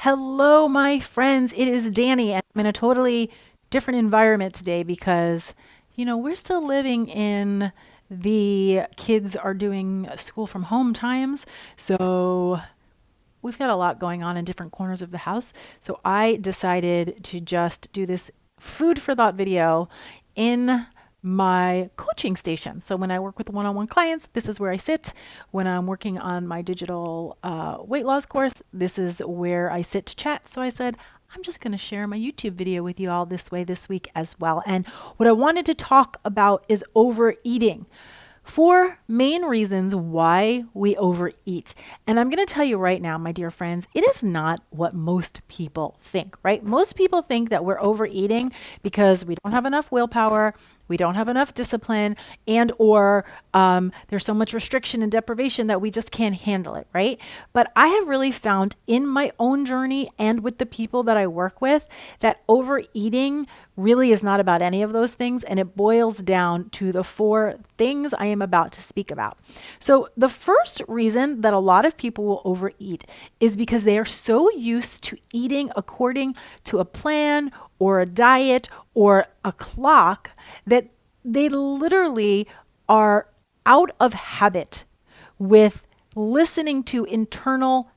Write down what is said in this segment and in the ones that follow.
Hello, my friends. It is Danny, and I'm in a totally different environment today because, we're still living in the kids are doing school from home times. So we've got a lot going on in different corners of the house. So I decided to just do this food for thought video in my coaching station. So when I work with one-on-one clients, this is where I sit. When I'm working on my digital weight loss course, this is where I sit to chat. So I said, I'm just going to share my YouTube video with you all this way this week as well. And what I wanted to talk about is overeating. Four main reasons why we overeat. And I'm going to tell you right now, my dear friends, it is not what most people think, right? Most people think that we're overeating because we don't have enough willpower, we don't have enough discipline, and or there's so much restriction and deprivation that we just can't handle it, right? But I have really found in my own journey and with the people that I work with that overeating really is not about any of those things, and it boils down to the four things I am about to speak about. So the first reason that a lot of people will overeat is because they are so used to eating according to a plan or a diet or a clock that they literally are out of habit with listening to internal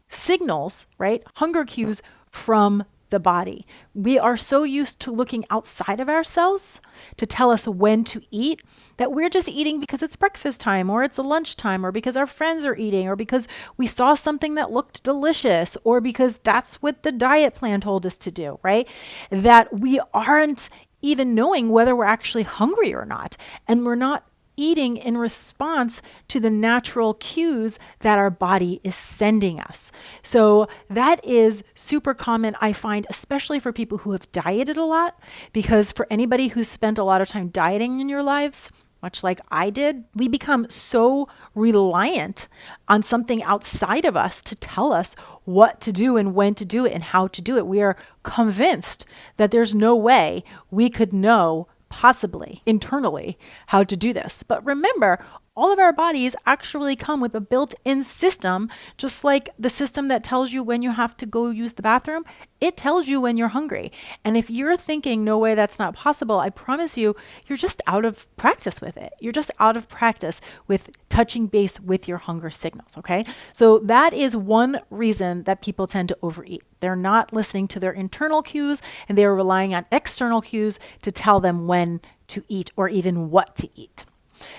signals, right? Hunger cues from the body. We are so used to looking outside of ourselves to tell us when to eat that we're just eating because it's breakfast time or it's lunchtime or because our friends are eating or because we saw something that looked delicious or because that's what the diet plan told us to do, right? That we aren't even knowing whether we're actually hungry or not. And we're not eating in response to the natural cues that our body is sending us. So that is super common, I find, especially for people who have dieted a lot, because for anybody who's spent a lot of time dieting in your lives, much like I did, we become so reliant on something outside of us to tell us what to do and when to do it and how to do it. We are convinced that there's no way we could know possibly internally how to do this. But remember, all of our bodies actually come with a built-in system, just like the system that tells you when you have to go use the bathroom. It tells you when you're hungry. And if you're thinking, no way, that's not possible, I promise you, you're just out of practice with it. You're just out of practice with touching base with your hunger signals, okay? So that is one reason that people tend to overeat. They're not listening to their internal cues and they're relying on external cues to tell them when to eat or even what to eat.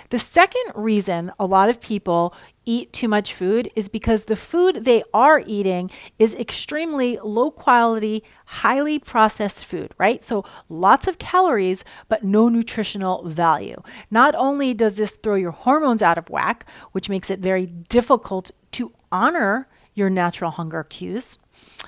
The second reason a lot of people eat too much food is because the food they are eating is extremely low quality, highly processed food, right? So lots of calories, but no nutritional value. Not only does this throw your hormones out of whack, which makes it very difficult to honor your natural hunger cues,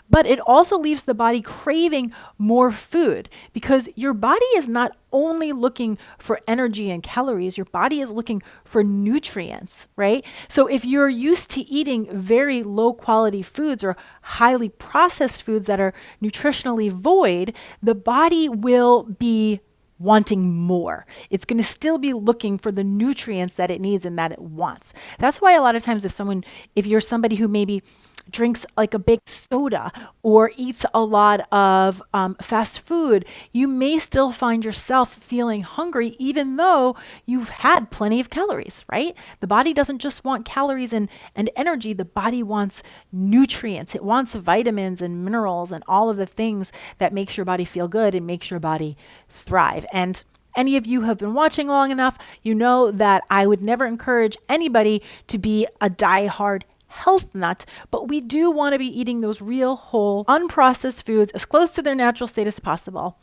but it also leaves the body craving more food because your body is not only looking for energy and calories, your body is looking for nutrients, right? So if you're used to eating very low quality foods or highly processed foods that are nutritionally void, the body will be wanting more. It's going to still be looking for the nutrients that it needs and that it wants. That's why a lot of times if you're somebody who maybe drinks like a big soda or eats a lot of fast food, you may still find yourself feeling hungry even though you've had plenty of calories, right? The body doesn't just want calories and energy. The body wants nutrients. It wants vitamins and minerals and all of the things that makes your body feel good and makes your body thrive. And any of you who have been watching long enough, you know that I would never encourage anybody to be a die-hard health nut, but we do want to be eating those real, whole, unprocessed foods as close to their natural state as possible.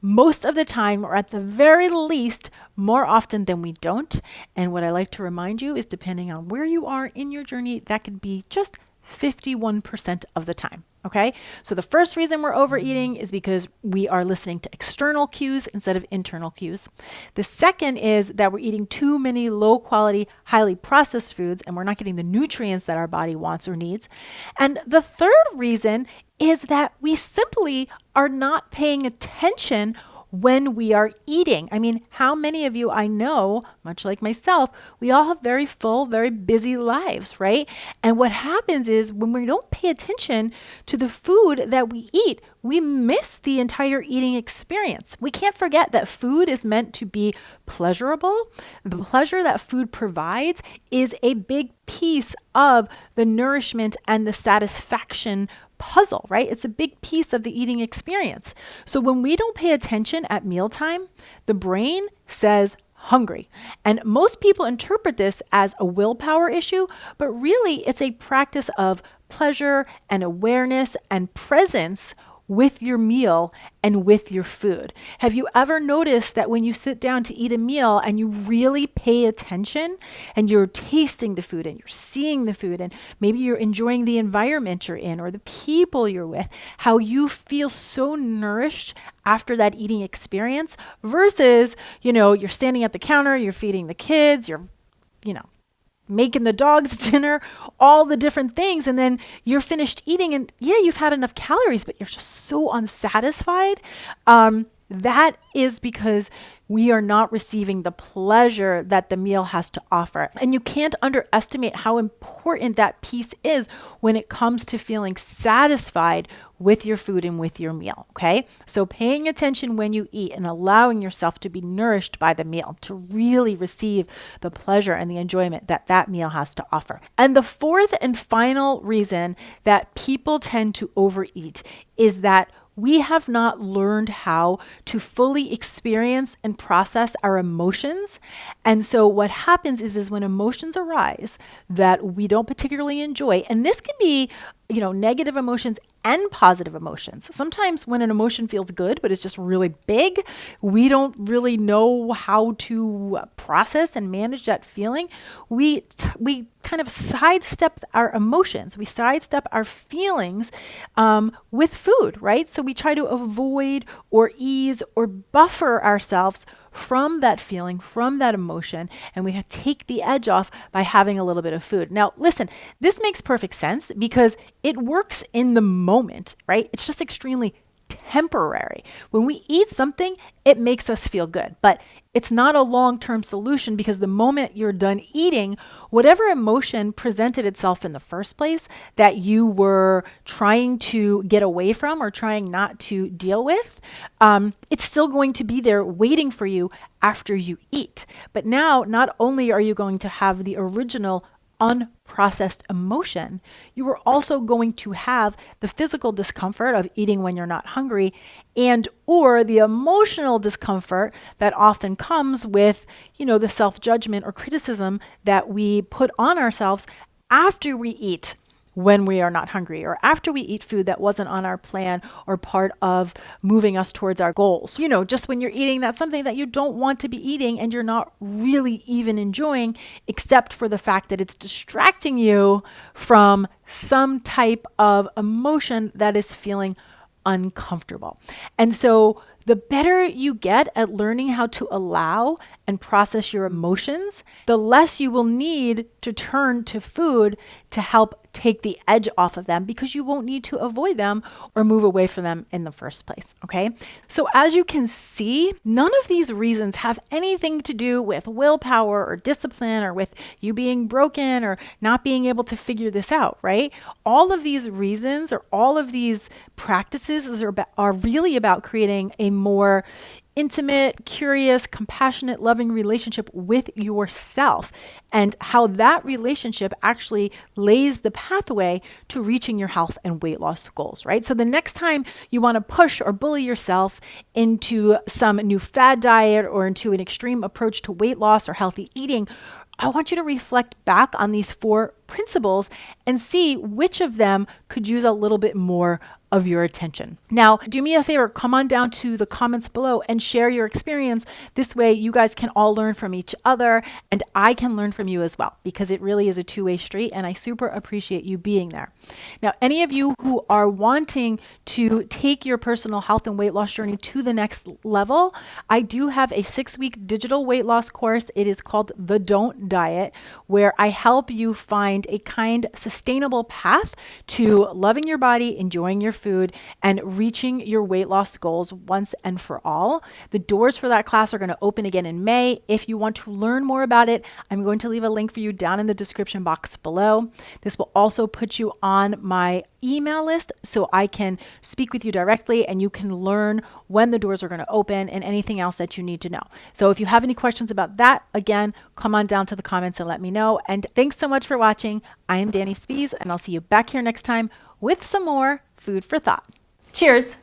Most of the time, or at the very least, more often than we don't. And what I like to remind you is depending on where you are in your journey, that could be just 51% of the time. Okay, so the first reason we're overeating is because we are listening to external cues instead of internal cues. The second is that we're eating too many low quality, highly processed foods and we're not getting the nutrients that our body wants or needs. And the third reason is that we simply are not paying attention when we are eating. I mean, how many of you I know, much like myself, we all have very full, very busy lives, right? And what happens is when we don't pay attention to the food that we eat, we miss the entire eating experience. We can't forget that food is meant to be pleasurable. The pleasure that food provides is a big piece of the nourishment and the satisfaction puzzle, right? It's a big piece of the eating experience. So when we don't pay attention at mealtime, the brain says hungry. And most people interpret this as a willpower issue, but really it's a practice of pleasure and awareness and presence with your meal and with your food. Have you ever noticed that when you sit down to eat a meal and you really pay attention and you're tasting the food and you're seeing the food and maybe you're enjoying the environment you're in or the people you're with, how you feel so nourished after that eating experience versus, you're standing at the counter, you're feeding the kids, you're, making the dogs dinner, all the different things. And then you're finished eating and yeah, you've had enough calories, but you're just so unsatisfied. That is because we are not receiving the pleasure that the meal has to offer. And you can't underestimate how important that piece is when it comes to feeling satisfied with your food and with your meal, okay? So paying attention when you eat and allowing yourself to be nourished by the meal, to really receive the pleasure and the enjoyment that that meal has to offer. And the fourth and final reason that people tend to overeat is that we have not learned how to fully experience and process our emotions. And so what happens is when emotions arise that we don't particularly enjoy, and this can be, negative emotions and positive emotions. Sometimes when an emotion feels good, but it's just really big, we don't really know how to process and manage that feeling. We kind of sidestep our emotions. We sidestep our feelings with food, right? So we try to avoid or ease or buffer ourselves from that feeling, from that emotion, and we take the edge off by having a little bit of food. Now, listen, this makes perfect sense because it works in the moment, right? It's just extremely temporary. When we eat something, it makes us feel good, but it's not a long-term solution because the moment you're done eating, whatever emotion presented itself in the first place that you were trying to get away from or trying not to deal with, it's still going to be there waiting for you after you eat. But now, not only are you going to have the original unprocessed emotion, you are also going to have the physical discomfort of eating when you're not hungry and or the emotional discomfort that often comes with, the self-judgment or criticism that we put on ourselves after we eat when we are not hungry or after we eat food that wasn't on our plan or part of moving us towards our goals. Just when you're eating, that's something that you don't want to be eating and you're not really even enjoying, except for the fact that it's distracting you from some type of emotion that is feeling uncomfortable. And so the better you get at learning how to allow and process your emotions, the less you will need to turn to food to help take the edge off of them because you won't need to avoid them or move away from them in the first place, okay? So as you can see, none of these reasons have anything to do with willpower or discipline or with you being broken or not being able to figure this out, right? All of these reasons or all of these practices are really about creating a more intimate, curious, compassionate, loving relationship with yourself and how that relationship actually lays the pathway to reaching your health and weight loss goals, right? So the next time you want to push or bully yourself into some new fad diet or into an extreme approach to weight loss or healthy eating, I want you to reflect back on these 4 principles and see which of them could use a little bit more of your attention. Now, do me a favor, come on down to the comments below and share your experience. This way you guys can all learn from each other and I can learn from you as well because it really is a two-way street and I super appreciate you being there. Now, any of you who are wanting to take your personal health and weight loss journey to the next level, I do have a 6-week digital weight loss course. It is called The Don't Diet, where I help you find find a kind, sustainable path to loving your body, enjoying your food, and reaching your weight loss goals once and for all. The doors for that class are going to open again in May. If you want to learn more about it, I'm going to leave a link for you down in the description box below. This will also put you on my email list so I can speak with you directly and you can learn when the doors are going to open and anything else that you need to know. So if you have any questions about that, again, come on down to the comments and let me know. And thanks so much for watching. I am Dani Spies, and I'll see you back here next time with some more food for thought. Cheers.